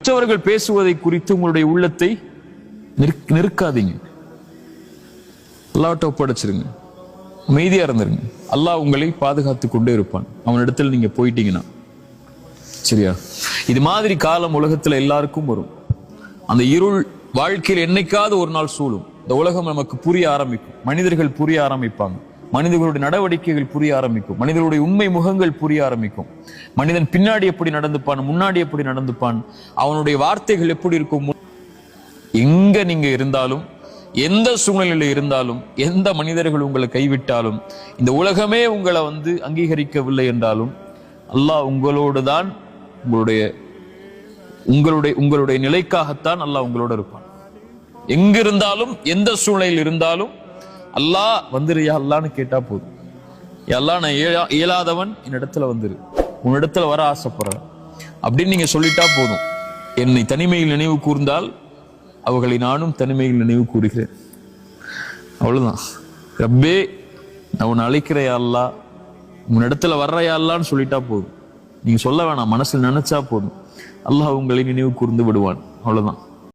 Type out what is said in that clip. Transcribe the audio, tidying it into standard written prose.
மற்றவர்கள் பேசுவதை குறித்து உங்களுடைய உள்ளத்தை நெருக்காதீங்க. அல்லாஹ்ட்ட ஒப்படைச்சிருங்க, அமைதியா இருந்துருங்க. அல்லாஹ் உங்களை பாதுகாத்து கொண்டே இருப்பான் அவனிடத்தில் நீங்க போயிட்டீங்கன்னா. சரியா? இது மாதிரி காலம் உலகத்துல எல்லாருக்கும் வரும். அந்த இருள் வாழ்க்கையில் என்னைக்காவது ஒரு நாள் சூழும். இந்த உலகம் நமக்கு புரிய ஆரம்பிக்கும், மனிதர்கள் புரிய ஆரம்பிப்பாங்க, மனிதர்களுடைய நடவடிக்கைகள் புரிய ஆரம்பிக்கும், மனிதர்களுடைய உண்மை முகங்கள் புரிய ஆரம்பிக்கும். மனிதன் பின்னாடி எப்படி நடந்துப்பான், முன்னாடி எப்படி நடந்துப்பான், அவனுடைய வார்த்தைகள் எப்படி இருக்கும். எங்க நீங்க இருந்தாலும், எந்த சூழ்நிலையில இருந்தாலும், எந்த மனிதர்கள் உங்களை கைவிட்டாலும், இந்த உலகமே உங்களை அங்கீகரிக்கவில்லை என்றாலும், அல்லாஹ் உங்களோடு தான், உங்களுடைய நிலைக்காகத்தான் அல்லாஹ் உங்களோட இருப்பான். எங்க இருந்தாலும், எந்த சூழ்நிலையில் இருந்தாலும் அல்லாஹ் வந்துரு யா அல்லான்னு கேட்டா போதும். அல்லாஹ் நான் இயலாதவன், என்னிடத்துல வந்துரு, உன்னிடத்துல வர ஆசைப்படுறேன் அப்படின்னு நீங்க சொல்லிட்டா போதும். என்னை தனிமையில் நினைவு கூர்ந்தால் அவர்களை நானும் தனிமையில் நினைவு கூறுகிறேன். அவ்வளவுதான். ரப்பே நான் உன்னை அழைக்கிற யா அல்லாஹ், உன்னிடத்துல வர்ற யா அல்லான்னு சொல்லிட்டா போதும். நீங்க சொல்ல வேணாம், மனசில் நினைச்சா போதும், அல்லாஹ் உங்களை நினைவு கூர்ந்து விடுவான். அவ்வளவுதான்.